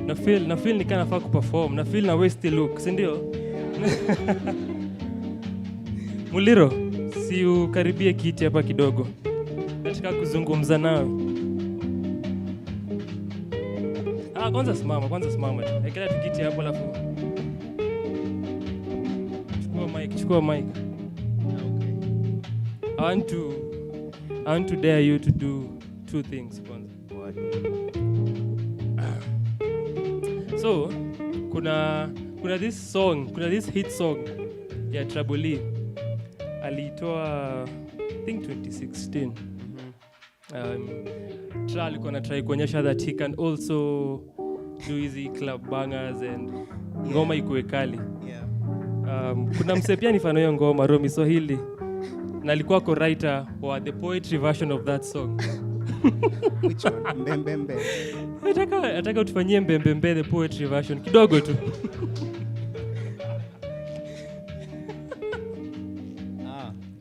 na feel ni kana nafaa kuperform, na feel na waste look, si ndio? Muliro, si ukaribie kiti hapa kidogo. Nataka kuzungumza nawe. Kwanza simama tu. Ekela tukiti hapo alafu. Chukua mic. Okay. I want to dare you to do 2 things kwanza. What? So, kuna this hit song ya Trabolee. Alitoa I think 2016. Tra alikuwa anatry kuonyesha that he can also do easy club bangers and ngoma ikuwe kali. Kuna mse pia nifano hiyo ngoma Romi Swahili na alikuwa co-writer wa the poetry version of that song. Which one? Mbembembe. Nataka utufanyie mbembembe the poetry version kidogo tu.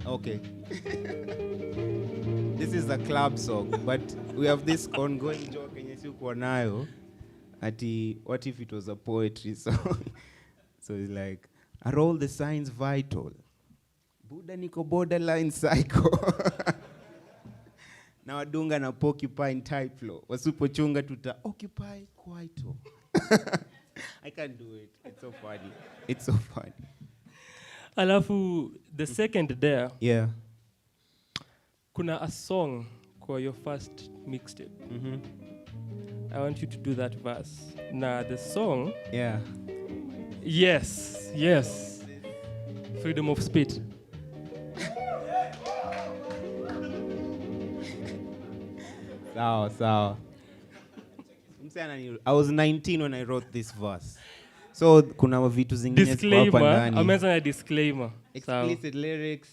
Okay. This is a club song, but we have this ongoing joke yenye sikuwa nayo ati what if it was a poetry song? So it's like, are all the signs vital? Buddha niko borderline psycho. Na wadunga na porcupine type flow. Wasupochunga tuta occupy quito. I can't do it. It's so funny. Alafu the second there. Yeah. Kuna a song for your first mixtape. I want you to do that verse. Now the song. Yeah. Yes. Freedom of speech. Sawa. I was 19 when I wrote this verse. So kuna vitu zingine ziko hapa ndani. Ameanza na disclaimer. Explicit lyrics.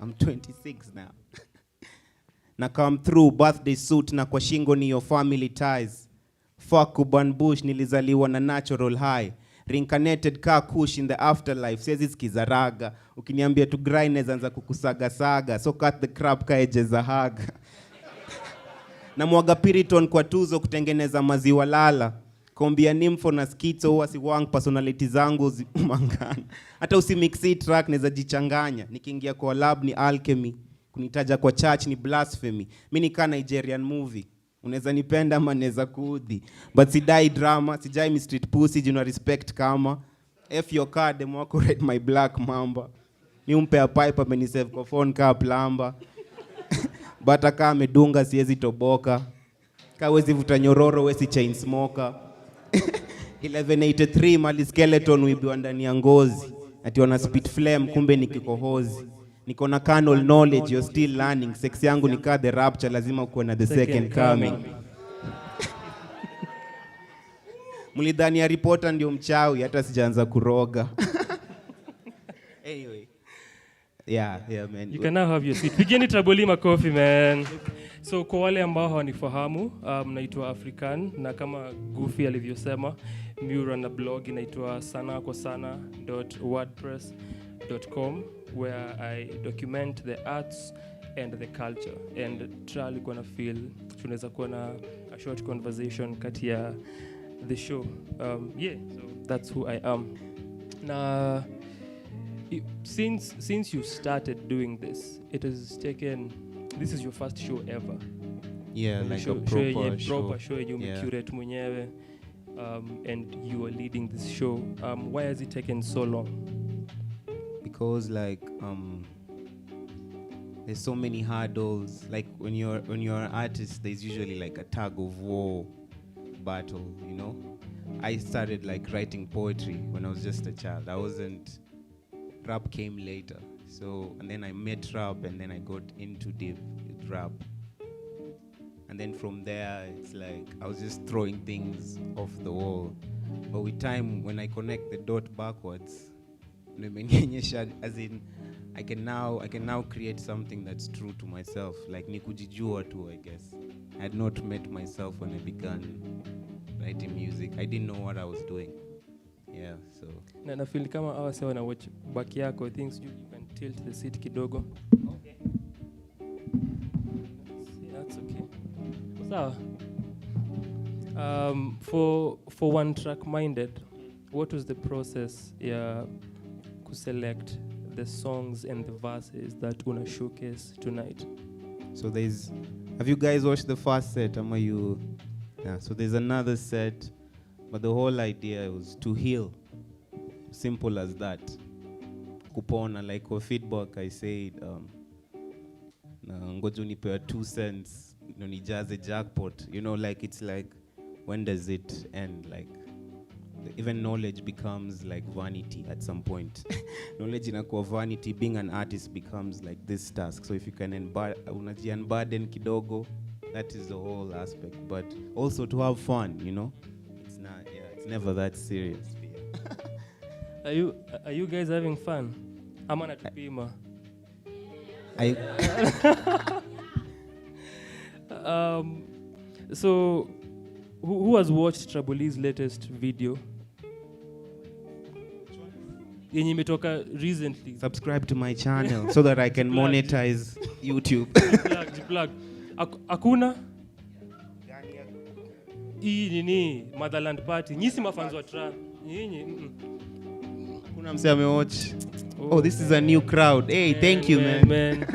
I'm 26 now. Na come through birthday suit na kwa shingo ni your family ties. Fuck Urban Bush nilizaliwa na natural high. Reincarnated car kush in the afterlife. Says it's kizaraga. Ukiniambia tu grind nezaanza kukusaga saga. So cut the crap kaeje za haga. Na mwaga piriton kwa tuzo kutengeneza maziwa lala. Kombia nympho na schizo huwa siwang personality zangu mangana. Hata usimixi track neza jichanganya. Nikiingia kwa lab ni alchemy. Kunitaja kwa church ni blasphemy. Mimi nika Nigerian movie. Unaweza nipenda ama neza kuudhi. But sidai drama, sijai mi street pussy, you know respect kama. F your card, them wako read my black mamba. Ni umpe a pipe amenisave kwa phone kaa plamba. Bata kaa medunga siezi toboka. Kaa wezi vuta nyororo wezi chain smoker. 1183 mali skeleton wibiwa ndani ya ngozi. Ati wana spit flame kumbe ni kikohozi. Niko na carnal knowledge, you're still learning. Sex yangu ni kaa the rapture, lazima ukuwe na the second coming. Mulidhani ya reporter ndio mchawi, hata sijaanza kuroga. Anyway. Yeah, man. You can now have your seat. Pigeni Trabolee makofi, man. So kwa wale ambao hawanifahamu, naitwa Afrikan na kama Goofy alivyosema, Mura na blog inaitwa sanakosana.wordpress.com where I document the arts and the culture. And Tra gonna feel tunaweza kuwa na a short conversation kati ya the show. So that's who I am. Now, since you started doing this, it has taken. This is your first show ever. Yeah, like a proper show. You curate mwenyewe, and you are leading this show. Why has it taken so long? Because there's so many hurdles. Like when you're an artist, there's usually like a tug of war battle. You know, I started like writing poetry when I was just a child. Rap came later. So, and then I met rap, and then I got into deep with rap. And then from there, it's like I was just throwing things off the wall. But with time, when I connect the dot backwards, as in, I can now create something that's true to myself. Like nikujijua too, I guess. I had not met myself when I began writing music. I didn't know what I was doing. Yeah, so. Na feel kama hawa sawa na watch back yako, I think you can tilt the seat kidogo. Okay. That's okay. Sawa. For one track minded, what was the process to select the songs and the verses that una showcase tonight? So have you guys watched the first set? Yeah, so there's another set, but the whole idea was to heal. Simple as that. Kupona, like for feedback, I said, ngoja unipewa 2 cents, nijaze jackpot. Like it's like, when does it end? Like, even knowledge becomes like vanity at some point. Knowledge inakuwa vanity. Being an artist becomes like this task. So if you can unburden kidogo, that is the whole aspect. But also to have fun, It's never that serious. Are you guys having fun? Ama natupima. So who has watched Trabolee's latest video? Yenye imetoka recently. Subscribe to my channel so that I can monetize YouTube. Plug. Hakuna? Hii nini? Motherland Party. Nyisi mafanzo wa Tra. Nyinyi. Kuna mse amewatch. Oh, this is a new crowd. Hey, thank you, man.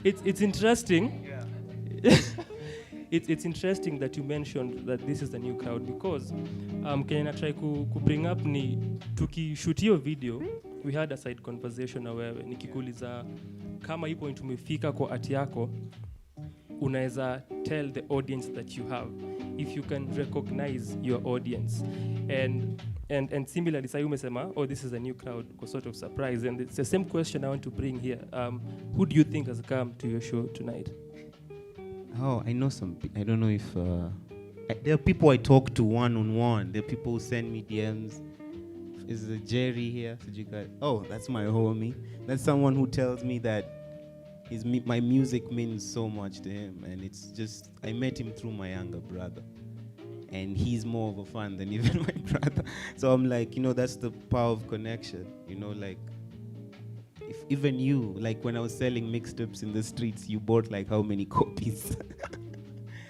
It's interesting. Yeah. It's interesting that you mentioned that this is the new crowd because Kenya try to bring up ni tukishoot hiyo video, we had a side conversation na wewe nikikuuliza kama hii point umefika kwa art yako, unaweza tell the audience that you have if you can recognize your audience. And similarly, say umesema, oh, this is a new crowd, sort of surprise. And it's the same question I want to bring here. Who do you think has come to your show tonight? Oh, I know I don't know if... there are people I talk to one-on-one. There are people who send me DMs. Is Jerry here? Oh, that's my homie. That's someone who tells me that my music means so much to him. And it's just... I met him through my younger brother. And he's more of a fan than even my brother. So I'm like, that's the power of connection. Like, if even you, like when I was selling mixtapes in the streets, you bought like how many copies?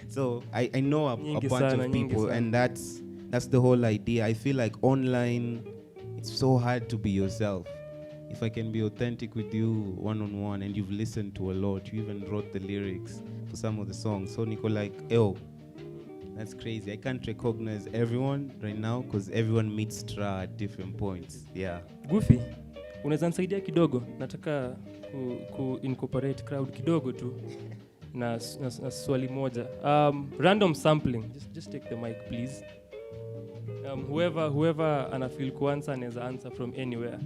So I know a bunch of people, and that's the whole idea. I feel like online, it's so hard to be yourself. If I can be authentic with you one-on-one, and you've listened to a lot, you even wrote the lyrics for some of the songs. So Nico, like, that's crazy. I can't recognize everyone right now because everyone meets Tra at different points. Yeah. Goofy, unaweza nisaidia kidogo? Nataka incorporate crowd kidogo tu na swali moja. Random sampling. Just take the mic, please. Whoever anafeel kuanza anaweza answer from anywhere.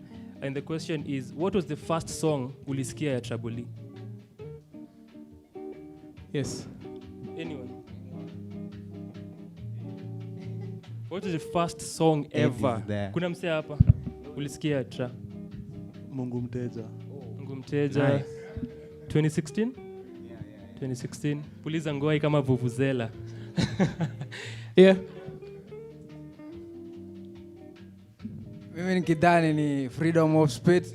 And the question is, what was the first song ulisikia ya Trabolee? Yes. Anyone? What is the first song ever? Kuna mse hapa ulisikia Tra? Mungu Mteja. Mungu Mteja. Nice. 2016? Yeah. 2016. Puliza ngoi kama vuvuzela. Yeah. Mimi nikidhani ni Freedom of Speech.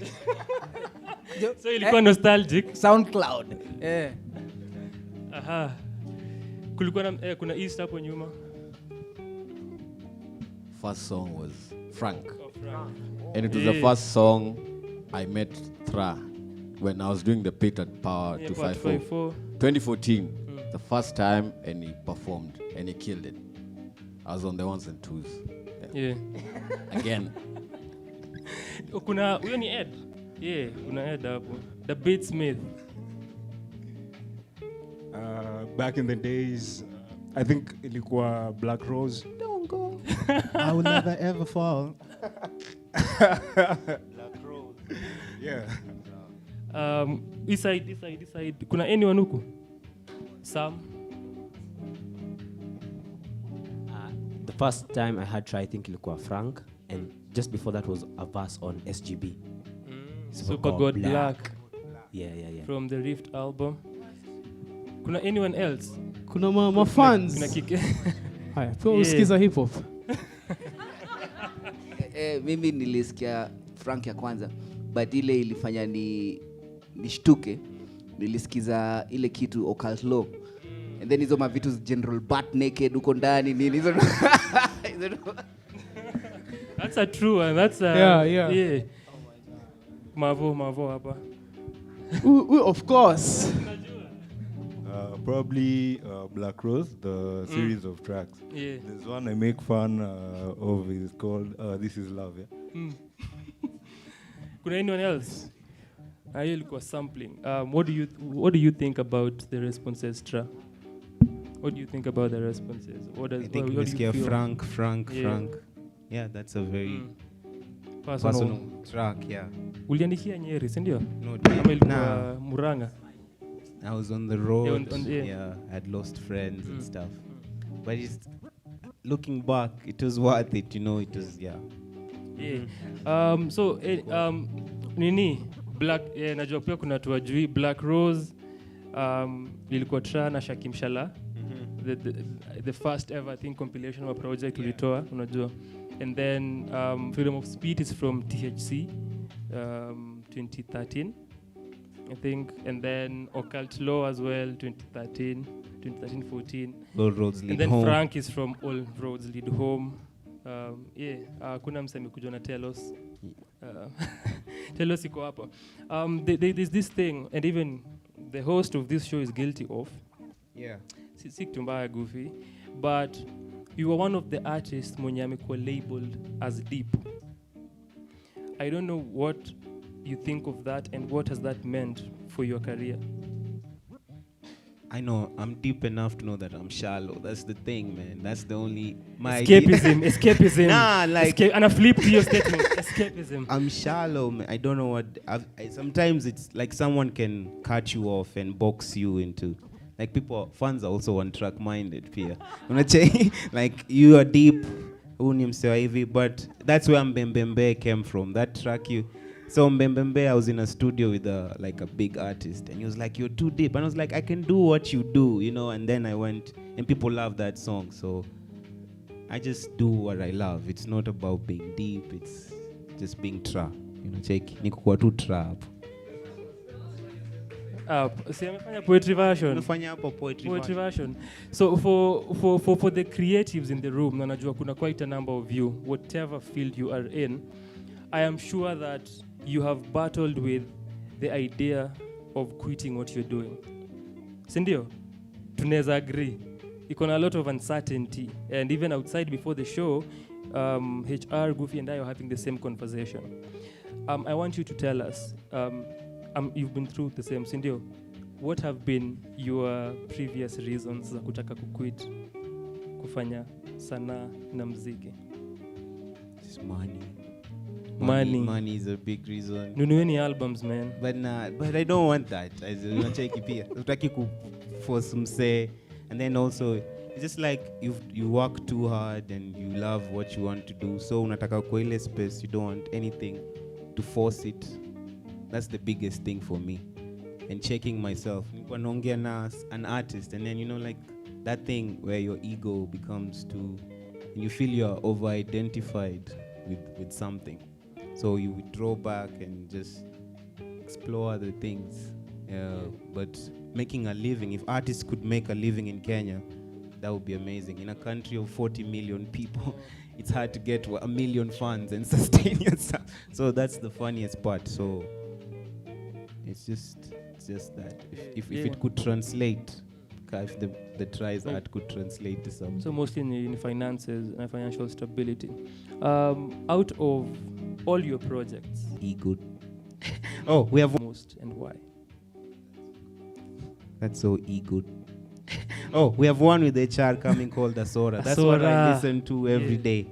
So ilikuwa nostalgic. SoundCloud. Yeah. Aha. Kulikuwa na kuna East hapo nyuma. First song was Frank. Oh, Frank. And it was the first song I met Tra when I was doing the Pit and Power 254. 2014. The first time, and he performed and he killed it. I was on the ones and twos. Yeah. Again. Kuna huyo ni Ed. Yeah, kuna Ed hapo. The Beatsmith. Back in the days, I think ilikuwa Black Rose. Don't go. I will never ever fall. Black Rose. Yeah. This side. Kuna anyone huku? Sam? The first time I had Try, I think ilikuwa Frank, and just before that was a verse on SGB. Super God Black. Yeah. From the Rift album. Kuna anyone else? Kuna ma fans. Kuna kike. Haya, kwa usikiza hip hop. Mimi nilisikia Frank ya kwanza, but ile ilifanya nishtuke. Nilisikiza ile kitu Occult Law. and then hizo mavitu general butt naked uko ndani nini hizo. That's a true one. That's a Yeah. Mavo hapa. Of course. Probably Black Rose, the series of tracks. Yeah. There's one I make fun of. It's called This Is Love. Yeah? Kuna anyone else? Hiyo ilikuwa sampling. What do you think about the responses, Tra? What do you think about the responses? What does I think what do you feel? Frank. Yeah, that's a very personal track, yeah. Uliandikia Nyeri, si ndio? No, Kama ilikuwa nah. Murang'a. I was on the road. Yeah. I had lost friends and stuff. But looking back, it was worth it, you know. It was, yeah. Nini Black, najua pia kuna watu wajui Black Rose, ilikuwa Tra na Shakim Shala, the first ever I think compilation of a project ulitoa, unajua. And then Freedom of Speech is from THC, 2013 I think, and then Occult Law as well, 2013-14. All Roads Lead And then Home. Frank is from All Roads Lead Home. Kuna msemi kujona Telos. Telos iko hapa. There's this thing, and even the host of this show is guilty of. Yeah. Si kitu mbaya goofy, but you are one of the artists mwenye amekuwa labeled as deep. I don't know what you think of that and what has that meant for your career. I know, I'm deep enough to know that I'm shallow. That's the thing, man. That's the only... Escapism. Nah, like... And I flip to your statement. Escapism. I'm shallow, man. I don't know what... sometimes it's like someone can cut you off and box you into... Like fans are also one-track-minded, Pia. Like, you are deep, but that's where Mbembembe came from. That track So Mbembembe, I was in a studio with a big artist, and he was like, "You're too deep." And I was like, "I can do what you do, you know." And then I went, and people love that song. So I just do what I love. It's not about being deep. It's just being tra. You know, nikuwa tu trap. Si amefanya poetry version. Unafanya hapo poetry version. So for the creatives in the room, na najua kuna quite a number of you, whatever field you are in, I am sure that you have battled with the idea of quitting what you're doing. Sindio? Tunaweza agree. Iko na a lot of uncertainty. And even outside before the show, HR, Goofy and I are having the same conversation. I want you to tell us, you've been through the same, Sindio. What have been your previous reasons za kutaka kuquit kufanya sanaa na muziki? It's money. Money is a big reason. Nunueni albums, man. But I don't want that. Unacheki pia. Utaki ku force mse, and then also it's just like you work too hard and you love what you want to do. So unataka kwa ile space, you don't want anything to force it. That's the biggest thing for me. And checking myself. Naongea na an artist, and then like that thing where your ego becomes too, and you feel you're over-identified with something. So you withdraw back and just explore other things. But making a living, if artists could make a living in Kenya, that would be amazing. In a country of 40 million people, it's hard to get 1 million funds and sustain yourself. So that's the funniest part. So it's just that. If it could translate, if the tries art could translate to something. So mostly in finances and financial stability. Out of all your projects, ego. Oh, we have most, and why? That's so ego. Oh, we have one with HR coming called Asora. That's what I listen to every day.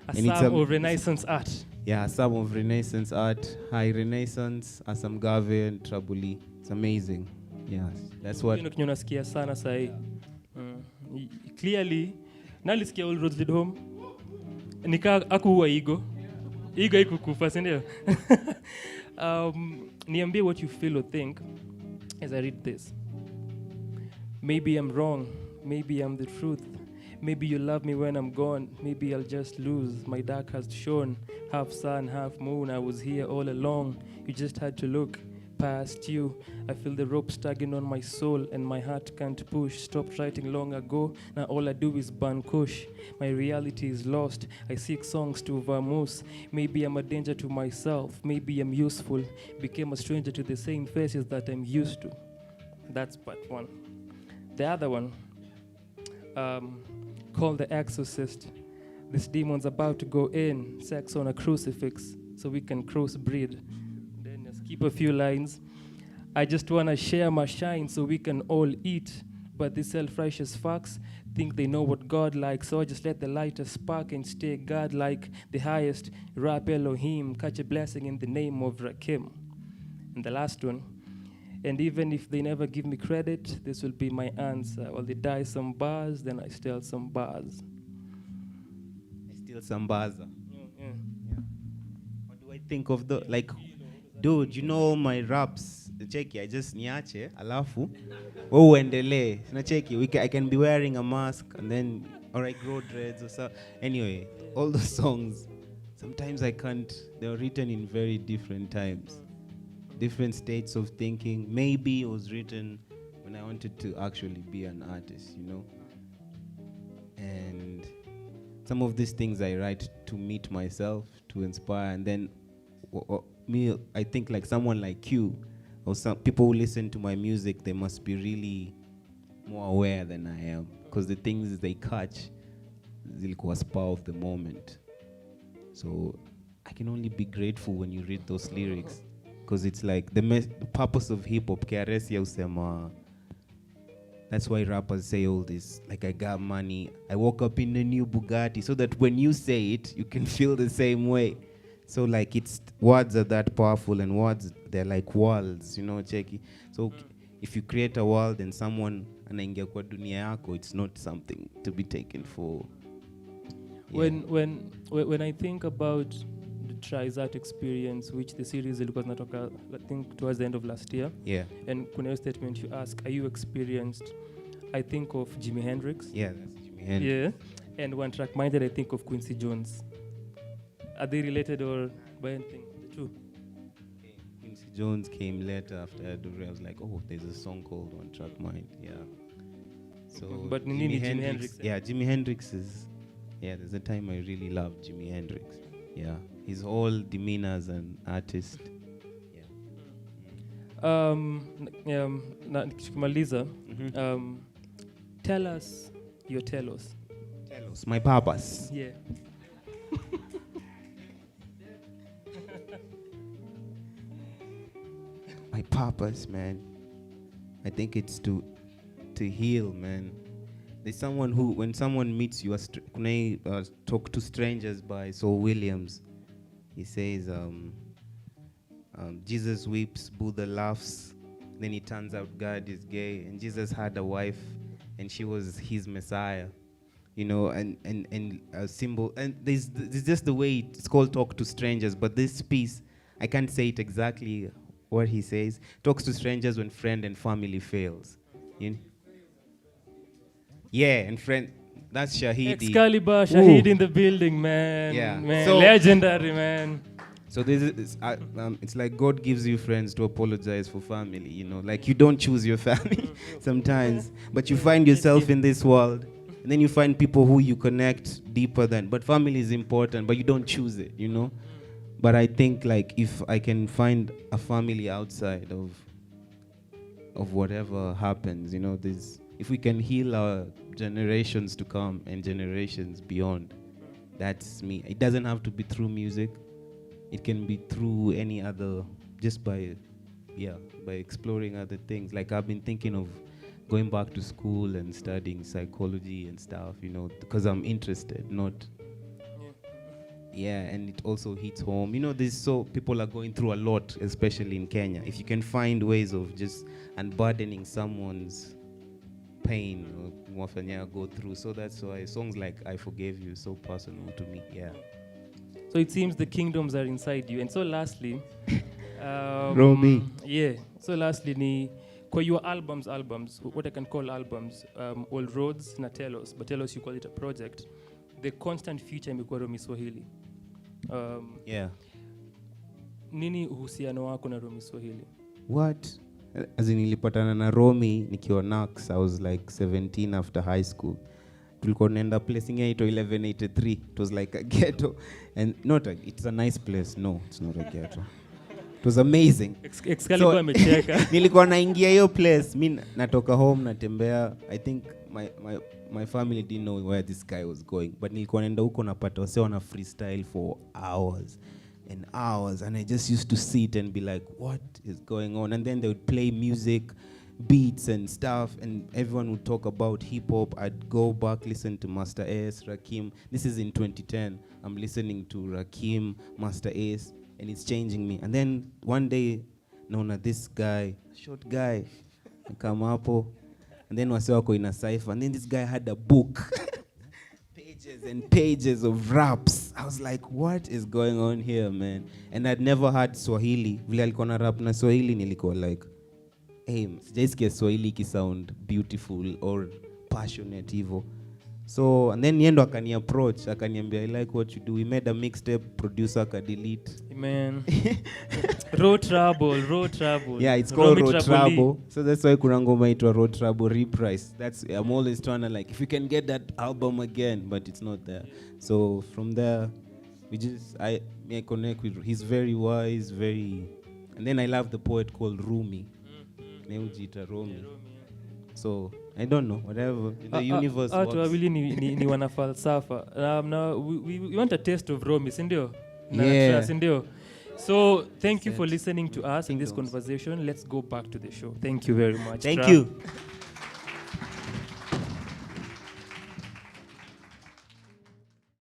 Assam of Renaissance art. Yeah, Assam of Renaissance art. High Renaissance, Assam Gave and Trabolee. It's amazing. Yes, that's what. Nasikia sana sahi. Clearly, nalisikia All Roads Lead Home. Nika akuwa ego. Ego ikukufa, sindio? Niambie what you feel or think as I read this. Maybe I'm wrong. Maybe I'm the truth. Maybe you love me when I'm gone. Maybe I'll just lose. My dark has shone. Half sun, half moon. I was here all along. You just had to look. past you. I feel the rope tugging on my soul and my heart can't push. Stopped writing long ago, now all I do is burn kush. My reality is lost, I seek songs to vamoose. Maybe I'm a danger to myself, maybe I'm useful. Became a stranger to the same faces that I'm used to. That's part one. The other one, called The Exorcist. This demon's about to go in, sex on a crucifix, so we can crossbreed. Then skip a few lines. I just wanna share my shine so we can all eat. But these self-righteous fucks think they know what God likes, so I just let the lighter spark and stay God-like. The highest, rap Elohim, catch a blessing in the name of Rakim. And the last one, and even if they never give me credit, this will be my answer. While they die some bars, then I steal some bars. Sambaza. Yeah. What do I think of the, like, dude, you know my raps, cheki, I just niache, alafu, uendele, na cheki, I can be wearing a mask and then, or I grow dreads or so. Anyway, all the songs, sometimes I can't, they were written in very different times, different states of thinking. Maybe it was written when I wanted to actually be an artist, you know? And some of these things I write to meet myself, to inspire, and then me, I think like someone like you, or some people who listen to my music, they must be really more aware than I am, because the things they catch, zilikuwa spur of the moment. So I can only be grateful when you read those lyrics, because it's like the purpose of hip hop. Kiaresi usema. That's why rappers say all this, like, I got money, I woke up in a new Bugatti, so that when you say it, you can feel the same way. So like, it's, words are that powerful, and words, they're like worlds, you know, cheki. So if you create a world and someone anaingia kwa dunia yako, it's not something to be taken for. Yeah. When I think about the Trizat experience, which the series was natoka, I think towards the end of last year. Yeah. And kuna hiyo statement you ask, are you experienced? I think of Jimi Hendrix. Yeah, that's Jimi Hendrix. Yeah. And one track minded, I think of Quincy Jones. Are they related or by anything? The two. Quincy Jones came later after I was like, oh, there's a song called One Track Mind. Yeah. So but Jimi Hendrix. Yeah, Jimi Hendrix is. Yeah, there's a time I really loved Jimi Hendrix. Yeah, his whole demeanor as an artist. Tukimaliza, tell us your telos. Telos, my purpose. Yeah. My purpose, man. I think it's to heal, man. There's someone who, when someone meets you, Talk to Strangers by Saul Williams. He says, Jesus weeps, Buddha laughs. Then it turns out God is gay, and Jesus had a wife, and she was his Messiah. You know, and a symbol. And there's just the way it's called Talk to Strangers, but this piece, I can't say it exactly what he says. Talks to strangers when friend and family fails. You know? Yeah, and friend, that's Shahidi. Excalibur, Shahid in the building, man. Yeah. Man, So, legendary, man. So this is, it's like God gives you friends to apologize for family, you know. Like, you don't choose your family sometimes, but you find yourself in this world, and then you find people who you connect deeper than. But family is important, but you don't choose it, you know. But I think, like, if I can find a family outside of whatever happens, you know, if we can heal our generations to come and generations beyond, that's me. It doesn't have to be through music. It can be through any other, just by exploring other things. Like, I've been thinking of going back to school and studying psychology and stuff, you know, because I'm interested, not. Yeah, and it also hits home. You know, people are going through a lot, especially in Kenya. If you can find ways of just unburdening someone's pain or go through. So that's why songs like I Forgave You so personal to me. Yeah. So it seems the kingdoms are inside you. And so lastly, Romy. Yeah. So lastly, kwa your albums, what I can call albums, All Roads na Telos, but Telos you call it a project. The constant feature imekuwa Romy Swahili. Yeah. Nini uhusiano wako na Romy Swahili? what? As in nilipatana na Romy nikiwa Nax. I was like 17 after high school. Tulikuwa naenda place inaitwa 1183. It was like a ghetto. And it's a nice place. No, it's not a ghetto. It was amazing. Excalibur amecheka. Nilikuwa naingia hiyo place. Mi natoka home natembea. I think my family didn't know where this guy was going. But nilikuwa naenda huko napata wase wana freestyle for hours and hours. And I just used to sit and be like, what is going on? And then they would play music, beats and stuff. And everyone would talk about hip hop. I'd go back, listen to Master Ace, Rakim. This is in 2010. I'm listening to Rakim, Master Ace. And it's changing me. And then one day, naona this guy, short guy, come up, and then wase wako in a cipher. And then this guy had a book, pages and pages of raps. I was like, what is going on here, man? And I'd never heard Swahili. Vile alikuwa na rap na Swahili, nilikuwa like, hey, sijaisikia Swahili ki sound beautiful or passionate hivyo. So, and then yendo akani approach, akaniambia, I like what you do. We made a mixtape, producer delete. Man. Road Trouble. Yeah, it's called Road Trouble. So that's why kuna ngoma itwa Road Trouble Reprise. I'm always trying to like, if you can get that album again, but it's not there. So from there, I connect with, he's very wise, and then I love the poet called Rumi. Neujita Rumi. So I don't know, whatever the universe works. Watu wawili ni wanafalsafa. Now we want a taste of Rumi, si ndio? Yeah. Si ndio? So thank you for listening to us in this conversation. Let's go back to the show. Thank you very much. Thank you.